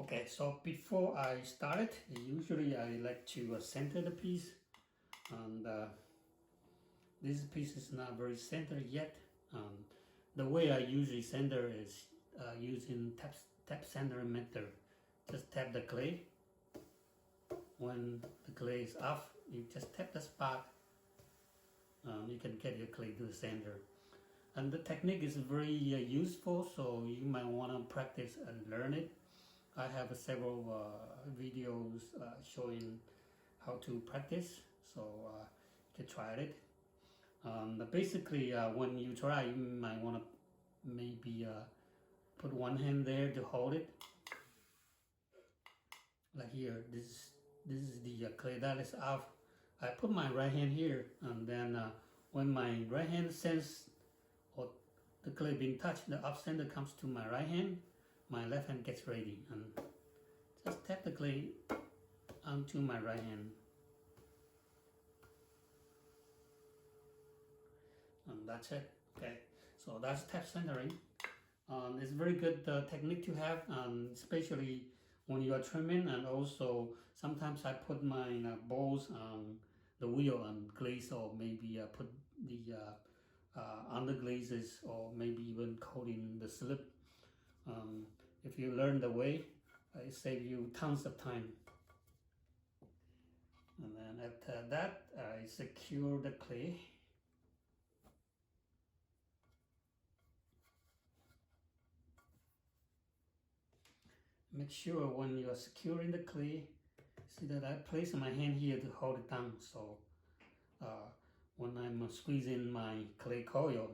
Okay, so before I start it, usually I like to center the piece, and this piece is not very centered yet. The way I usually center is using tap center method. Just tap the clay. When the clay is off, you just tap the spot. You can get your clay to the center. And the technique is very useful, so you might want to practice and learn it. I have several videos showing how to practice, so you can try it. But basically, when you try, you might want to maybe put one hand there to hold it. Like here, this is the clay that is off. I put my right hand here, and then when my right hand sense or the clay being touched, the off center comes to my right hand. My left hand gets ready, and just tap the clay onto my right hand. And that's it. Okay, so that's tap centering. It's a very good technique to have, especially when you are trimming, and also sometimes I put my balls on the wheel and glaze, or maybe put the underglazes, or maybe even coating the slip. If you learn the way, it saves you tons of time. And then after that, I secure the clay. Make sure when you are securing the clay, see that I place my hand here to hold it down. So when I'm squeezing my clay coil,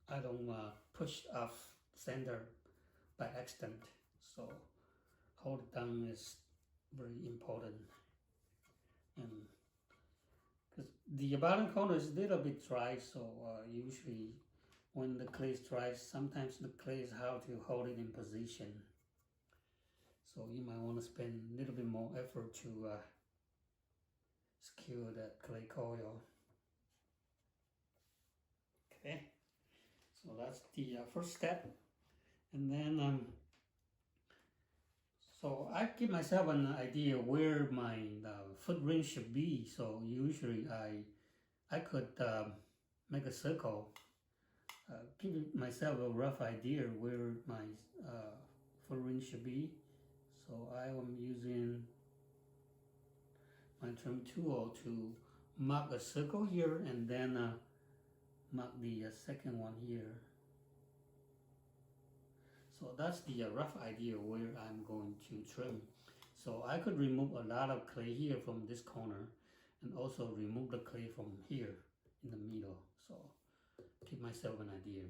I don't push off center by accident. So hold it down is very important. And because the bottom corner is a little bit dry, so usually when the clay is dry, sometimes the clay is hard to hold it in position. So you might want to spend a little bit more effort to secure that clay coil. Okay, so that's the first step. And then so I give myself an idea where my foot ring should be. So usually I could make a circle, give myself a rough idea where my foot ring should be. So I am using my trim tool to mark a circle here, and then mark the second one here. So that's the rough idea where I'm going to trim. So I could remove a lot of clay here from this corner, and also remove the clay from here in the middle. So give myself an idea.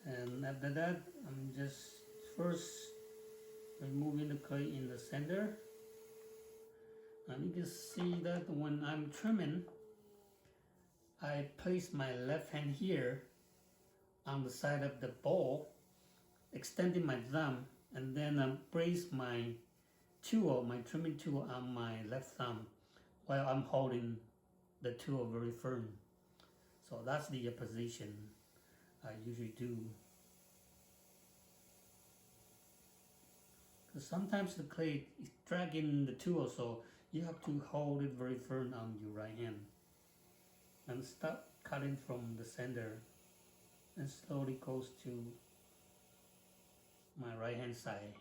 And after that, I'm just first removing the clay in the center. And you can see that when I'm trimming, I place my left hand here on the side of the bowl, extending my thumb, and then place my tool, my trimming tool, on my left thumb while I'm holding the tool very firm. So that's the position I usually do. Because sometimes the clay is dragging the tool, so you have to hold it very firm on your right hand. And start cutting from the center, and slowly goes to my right hand side.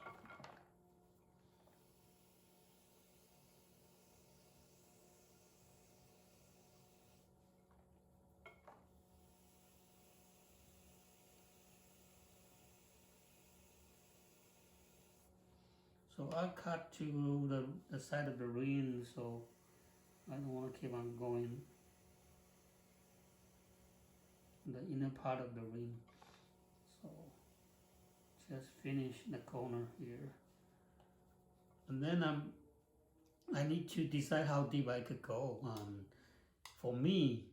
So I cut to the side of the ring, so I don't want to keep on going the inner part of the ring. So just finish the corner here, and then I need to decide how deep I could go. For me,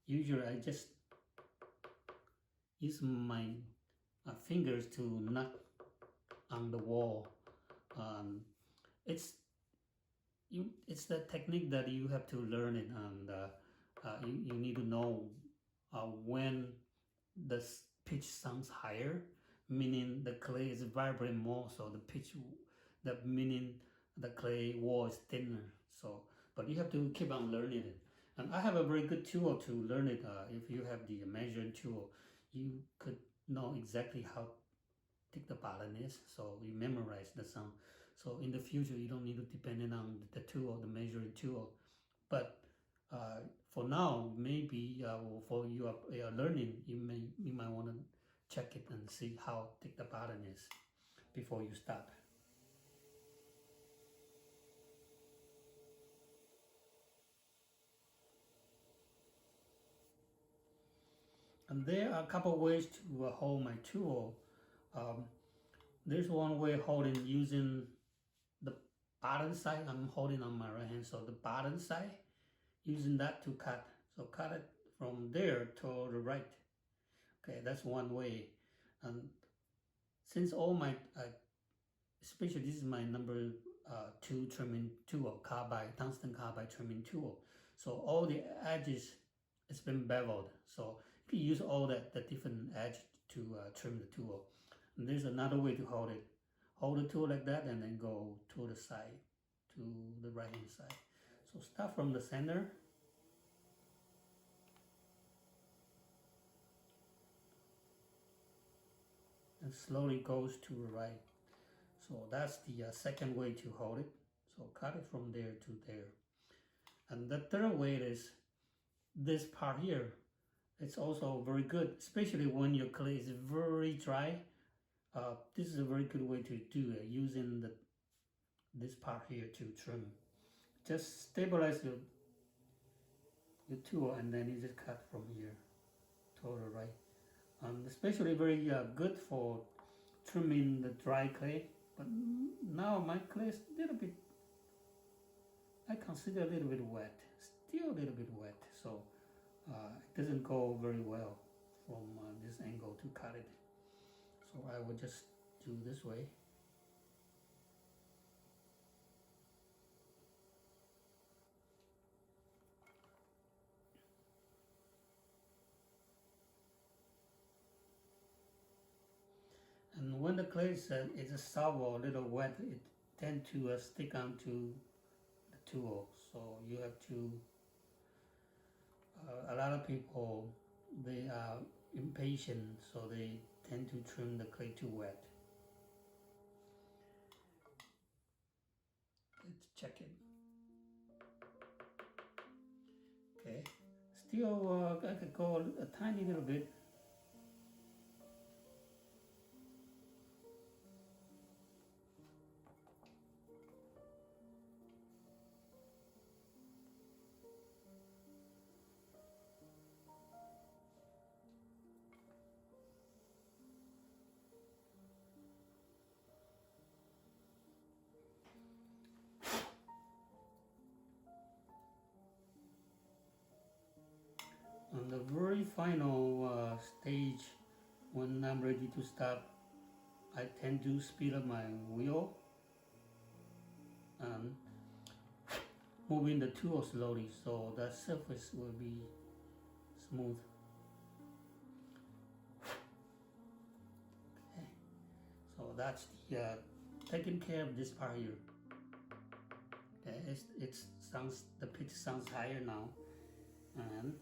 usually I just use my fingers to knock on the wall. It's the technique that you have to learn it, and you need to know when the pitch sounds higher. meaning the clay is vibrating more, so the pitch, that meaning the clay wall is thinner. So, but you have to keep on learning it. And I have a very good tool to learn it. If you have the measuring tool, you could know exactly how thick the bottom is, so you memorize the sound. So in the future, you don't need to depend on the tool, the measuring tool. But for now, maybe for your learning, you might want to check it and see how thick the bottom is before you start. And there are a couple ways to hold my tool. There's one way holding using the bottom side. I'm holding on my right hand, so the bottom side, using that to cut. So cut it from there to the right. Okay, that's one way. And since all my, especially this is my number 2 trimming tool, carbide, tungsten carbide trimming tool. So all the edges, it's been beveled. So you can use all the different edge to trim the tool. And there's another way to hold it. Hold the tool like that and then go to the side, to the right hand side. So start from the center. And slowly goes to the right. So that's the second way to hold it. So cut it from there to there. And the third way is this part here. It's also very good, especially when your clay is very dry. This is a very good way to do it, using this part here to trim. Just stabilize your tool and then you just cut from here to the right. Especially very good for trimming the dry clay. But now my clay is a little bit, I consider a little bit wet, still a little bit wet. So it doesn't go very well from this angle to cut it. So I will just do this way. And when the clay is soft or a little wet, it tends to stick onto the tool. So you have to, a lot of people, they are impatient, so they tend to trim the clay too wet. Let's check it. Okay, still I could go a tiny little bit. On the very final stage, when I'm ready to stop, I tend to speed up my wheel and moving the tool slowly so the surface will be smooth. Okay, so that's the taking care of this part here. Okay, it sounds, the pitch sounds higher now, and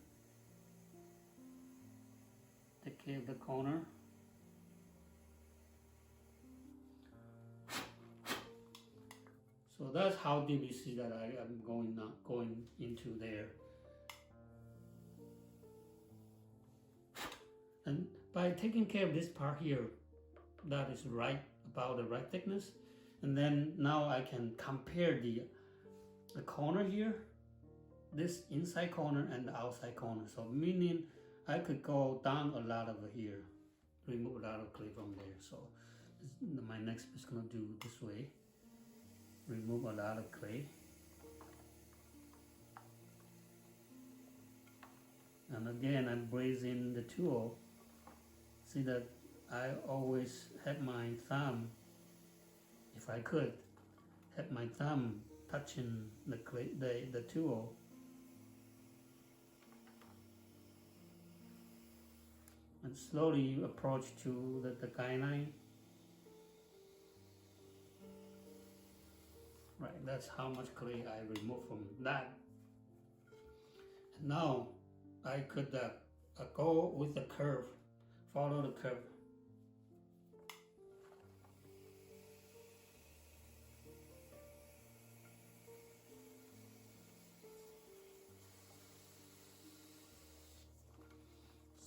take care of the corner. So that's how deep you see that I am going into there. And by taking care of this part here, that is right, about the right thickness. And then now I can compare the corner here, this inside corner and the outside corner. So meaning I could go down a lot over here, remove a lot of clay from there. So my next is gonna do this way. Remove a lot of clay. And again, I'm brazing the tool. See that I always have my thumb, if I could, have my thumb touching the clay, the tool. and slowly approach to the guideline. Right, that's how much clay I remove from that. And now I could go with the curve, follow the curve.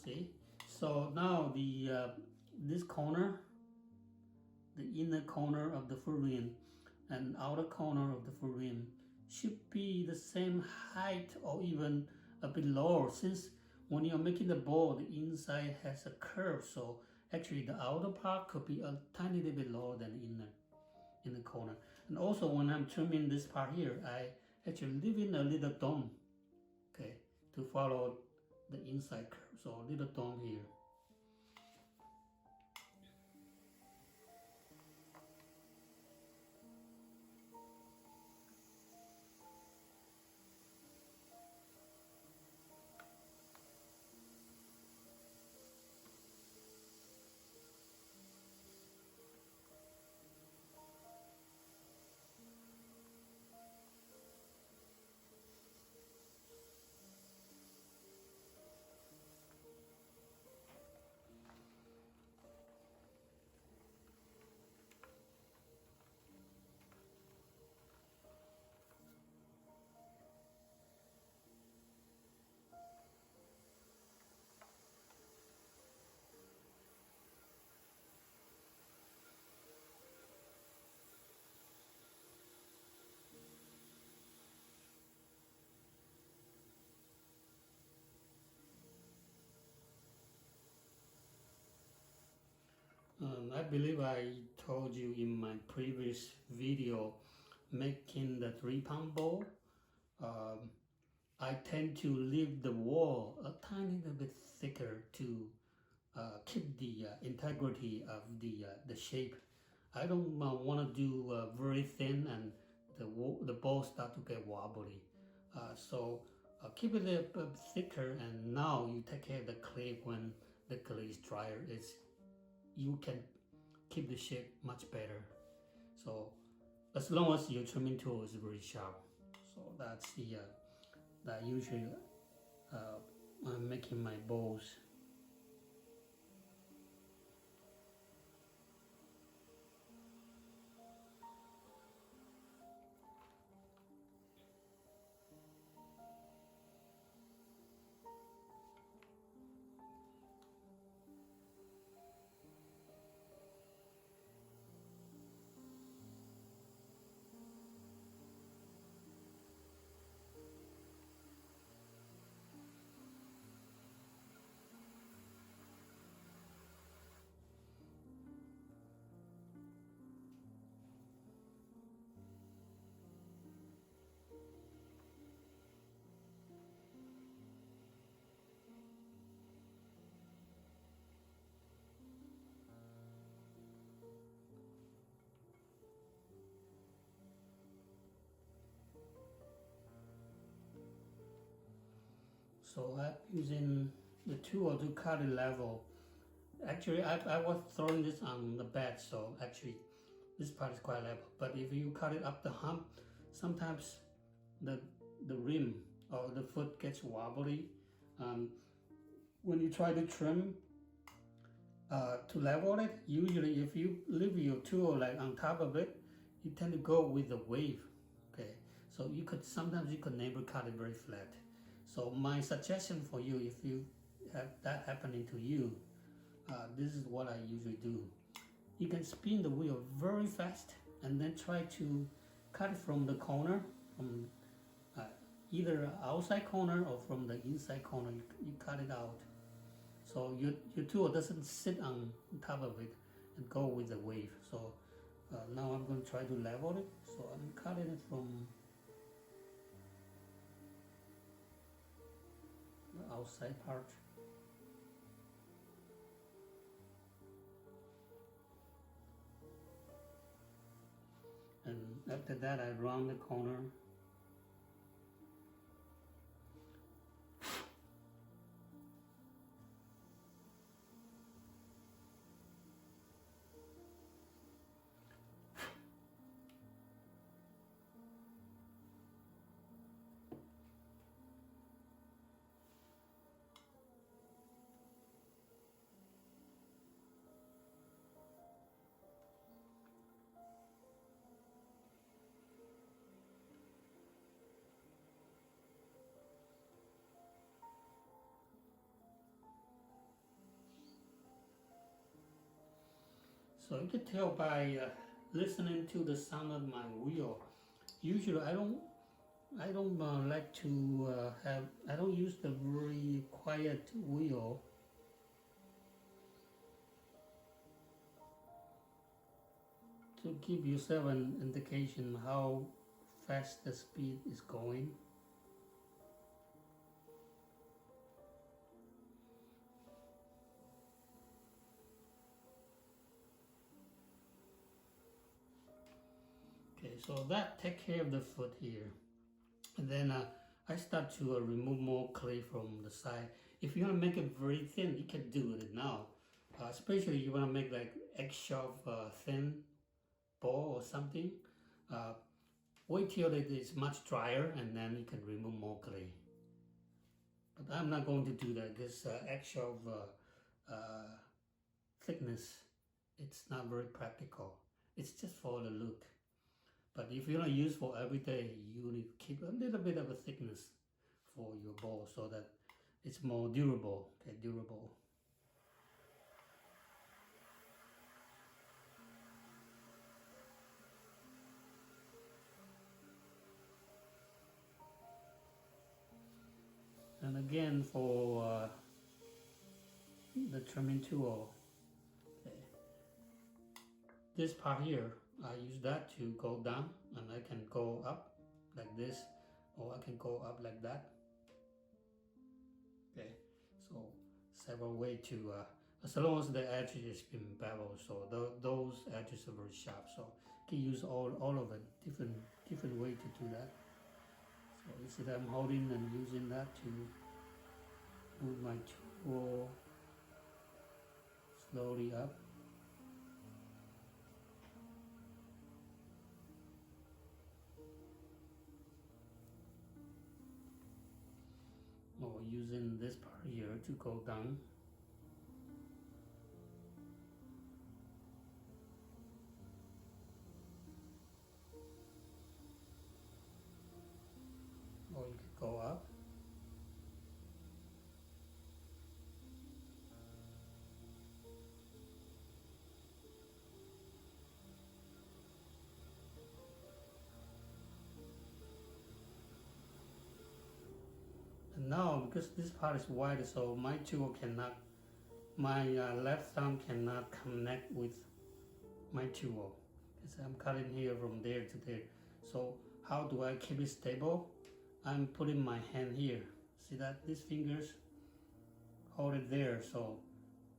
See, so now this corner, the inner corner of the full rim and outer corner of the full rim should be the same height or even a bit lower, since when you're making the bowl, the inside has a curve, so actually the outer part could be a tiny little bit lower than in the corner. And also when I'm trimming this part here, I actually leave in a little dome, okay, to follow the inside curve, so a little dome here. I believe I told you in my previous video making the 3-pound bowl, I tend to leave the wall a tiny little bit thicker to keep the integrity of the shape. I don't want to do very thin and the bowl start to get wobbly. So keep it a bit thicker, and now you take care of the clay when the clay is drier. You can keep the shape much better. So as long as your trimming tool is very sharp. So that's that usually I'm making my bowls. So I'm using the tool to cut it level. Actually, I was throwing this on the bed, so actually this part is quite level. But if you cut it up the hump, sometimes the rim or the foot gets wobbly. When you try to trim to level it, usually if you leave your tool like on top of it, you tend to go with the wave. Okay, so sometimes you could never cut it very flat. So my suggestion for you, if you have that happening to you, this is what I usually do. You can spin the wheel very fast and then try to cut it from the corner, from either outside corner or from the inside corner. You cut it out. So your tool doesn't sit on top of it and go with the wave. So now I'm going to try to level it. So I'm cutting it from the outside part. And after that I round the corner. So you can tell by listening to the sound of my wheel. Usually I don't like to I don't use the very quiet wheel. To give yourself an indication how fast the speed is going. Okay, so that take care of the foot here. And then I start to remove more clay from the side. If you want to make it very thin, you can do it now. Especially you want to make like eggshell thin ball or something. Wait till it is much drier and then you can remove more clay. But I'm not going to do that. This eggshell thickness, it's not very practical. It's just for the look. But if you want to use for every day, you need to keep a little bit of a thickness for your ball so that it's more durable. Okay, durable. And again for the trimming tool, okay. This part here, I use that to go down, and I can go up like this, or I can go up like that. Okay, so several ways to, as long as the edge is been beveled, so those edges are very sharp, so you can use all of it, different way to do that. So you see that I'm holding and using that to move my tool slowly up. Or using this part here to go down. Or you can go up. And now, because this part is wide, so my tool cannot, my left thumb cannot connect with my tool. Because I'm cutting here from there to there. So how do I keep it stable? I'm putting my hand here. See that? These fingers hold it there. So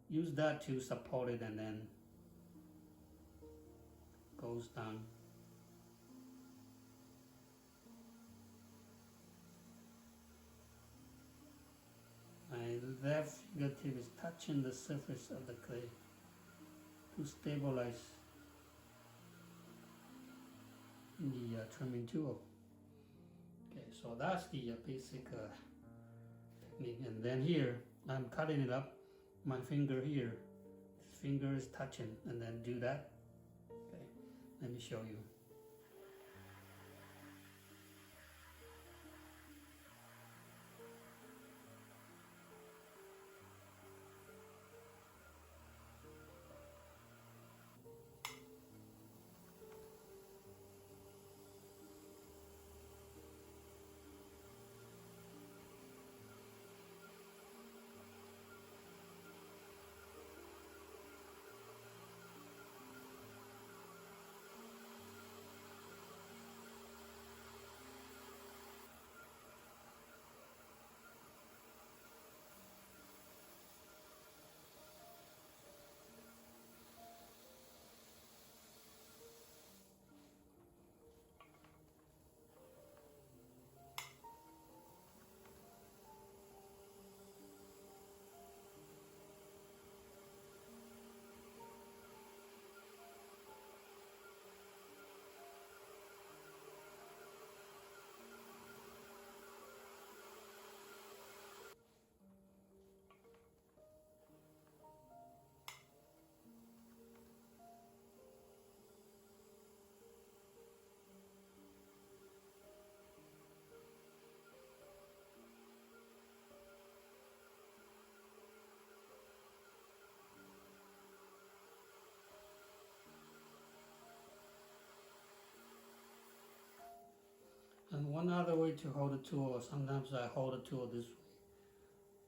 use that to support it and then goes down. My left fingertip is touching the surface of the clay to stabilize the trimming tool. Okay, so that's the basic technique. And then here, I'm cutting it up. My finger here, this finger is touching, and then do that. Okay, let me show you. another way to hold the tool. Sometimes I hold the tool this way.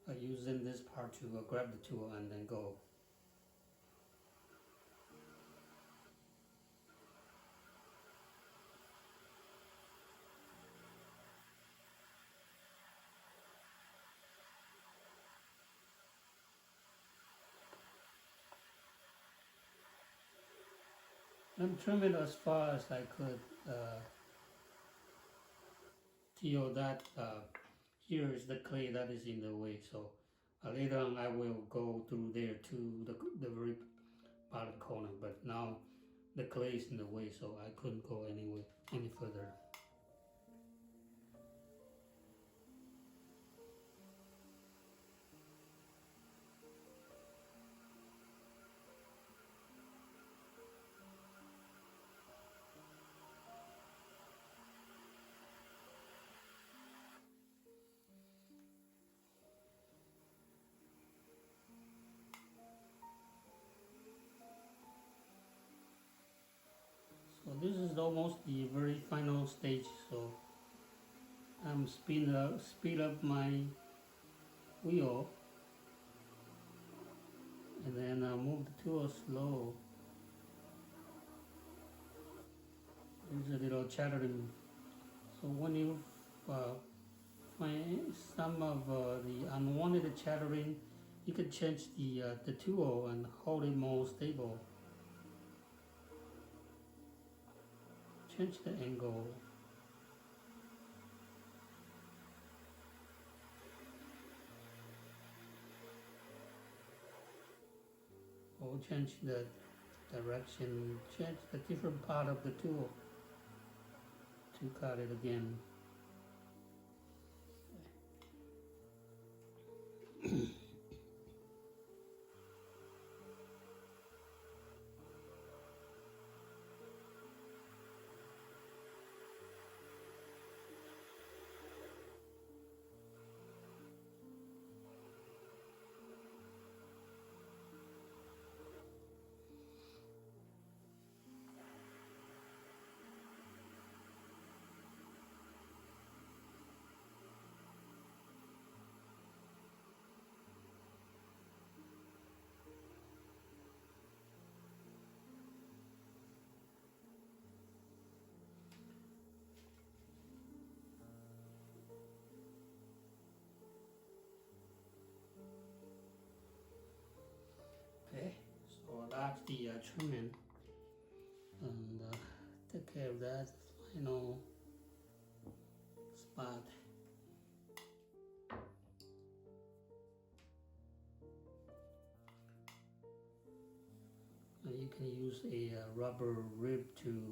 I using this part to grab the tool and then go. I'm trimming as far as I could till that here is the clay that is in the way. So later on I will go through there to the very bottom corner, but now the clay is in the way, so I couldn't go any further. So this is almost the very final stage, so I'm speed up my wheel, and then I move the tool slow. There's a little chattering. So when you find some of the unwanted chattering, you can change the tool and hold it more stable. Change the angle. Or change the direction, change the different part of the tool to cut it again. Okay, so that's the trimming, and take care of that final spot. And you can use a rubber rib to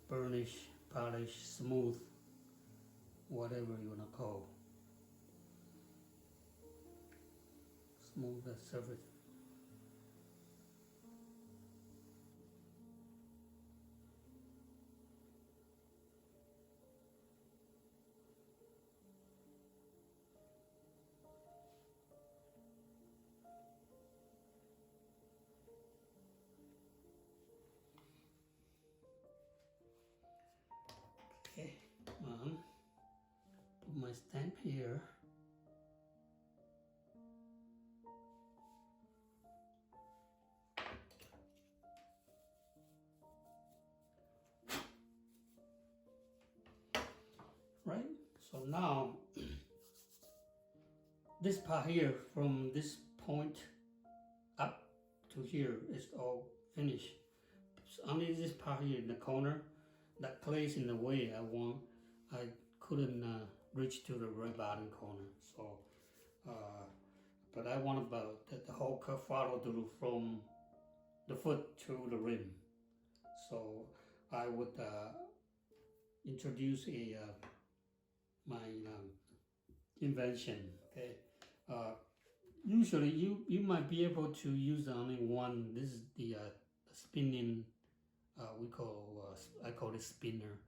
burnish, polish, smooth, whatever you want to call. Smooth the surface. Okay, put my stamp here. Right, so now this part here, from this point up to here, is all finished. So only this part here in the corner, that place in the way I couldn't reach to the very bottom corner. So, but I want about the whole curve follow through from the foot to the rim. So I would introduce my invention. Okay, usually you might be able to use only one. This is the spinning. I call it spinner.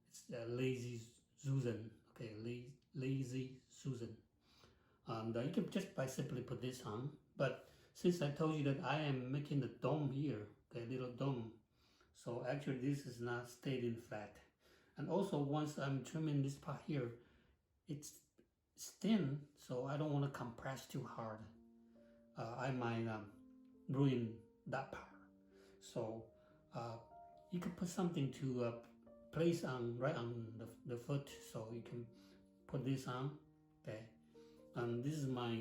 It's lazy Susan. Okay, lazy Susan. And you can just simply put this on. But since I told you that I am making the dome here, okay, little dome. So actually this is not staying flat. And also once I'm trimming this part here, it's thin, so I don't want to compress too hard. I might ruin that part. So you can put something to place on right on the foot, so you can put this on. Okay, and this is my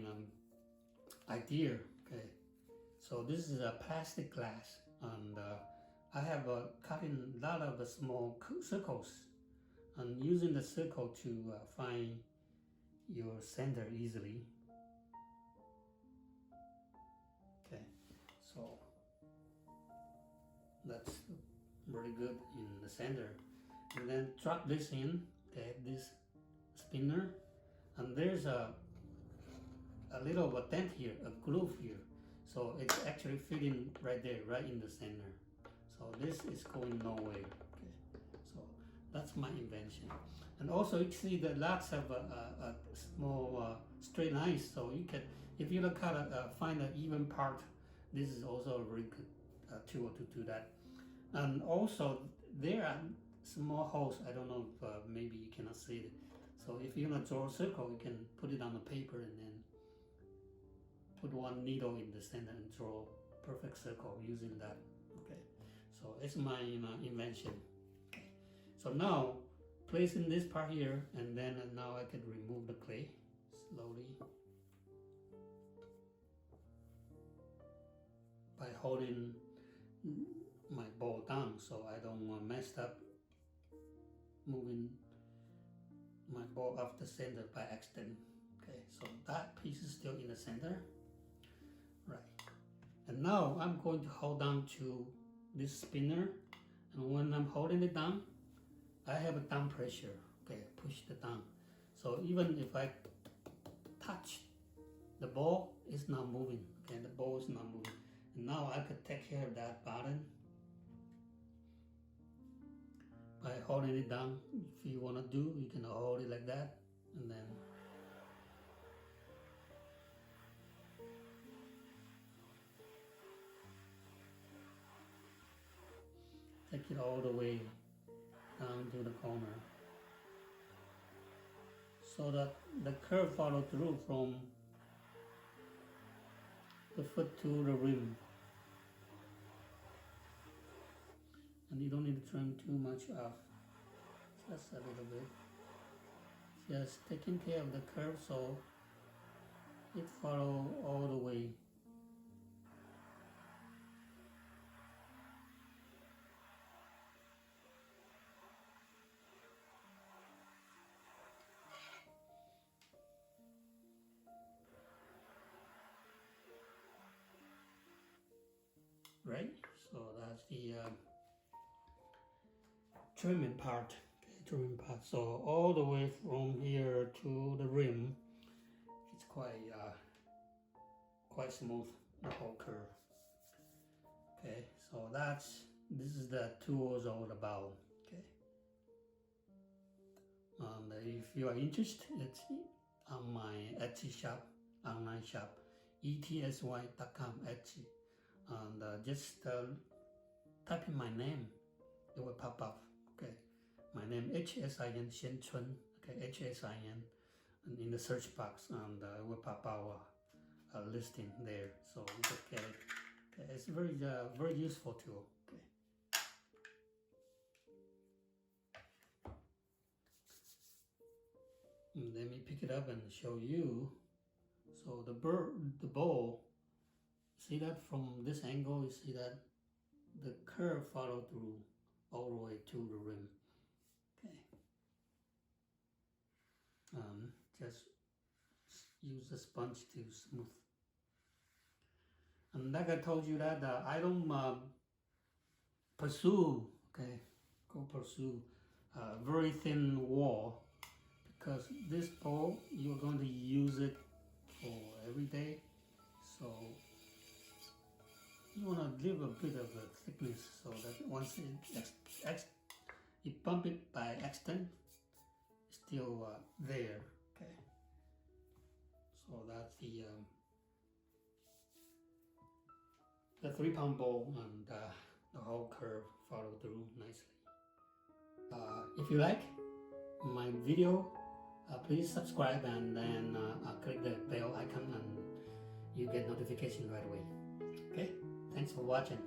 idea. Okay, so this is a plastic glass, and I have cut in a lot of small circles, and using the circle to find your center easily. Okay, so that's very good in the center. And then drop this in, okay, this spinner, and there's a little of a dent here, a groove here, so it's actually fitting right there, right in the center. So this is going nowhere. Okay, so that's my invention. And also you see that lots of small straight lines, so you can, if you look at find an even part, this is also a very good tool to do that. And also there are small holes. I don't know if maybe you cannot see it. So if you want to draw a circle, you can put it on the paper and then put one needle in the center and draw a perfect circle using that. Okay, so it's my invention. Okay. So now placing this part here, and then now I can remove the clay slowly by holding my ball down, so I don't mess up moving my ball off the center by accident. Okay, so that piece is still in the center, right? And now I'm going to hold down to this spinner, and when I'm holding it down, I have a down pressure. Okay, push it down. So even if I touch the ball, it's not moving. Okay, the ball is not moving. And now I could take care of that button by holding it down. If you want to do, you can hold it like that, and then take it all the way down to the corner, so that the curve follow through from the foot to the rim. And you don't need to trim too much off, just a little bit. Just taking care of the curve so it follow all the way. Right, so that's the trimming part. Okay, trimming part. So all the way from here to the rim, it's quite smooth, the whole curve. Okay, so this is the tools all about. Okay, and if you are interested, it's on my Etsy shop, online shop, etsy.com, Etsy. And just type in my name, it will pop up. Okay, my name Hsin, Hsin-Chuen. Okay, Hsin, and in the search box, and it will pop out a listing there, so you can get it. Okay, it's very useful tool. Okay. And let me pick it up and show you. So the ball. See that from this angle, you see that the curve follow through all the way to the rim. Okay. Just use the sponge to smooth. And like I told you that I don't pursue very thin wall, because this ball you're going to use it for every day, so you want to leave a bit of a thickness so that once you bump it by accident, it's still there. Okay, so that's the 3-pound ball, and the whole curve follow through nicely. If you like my video, please subscribe and then click the bell icon and you get notification right away. Okay, thanks for watching.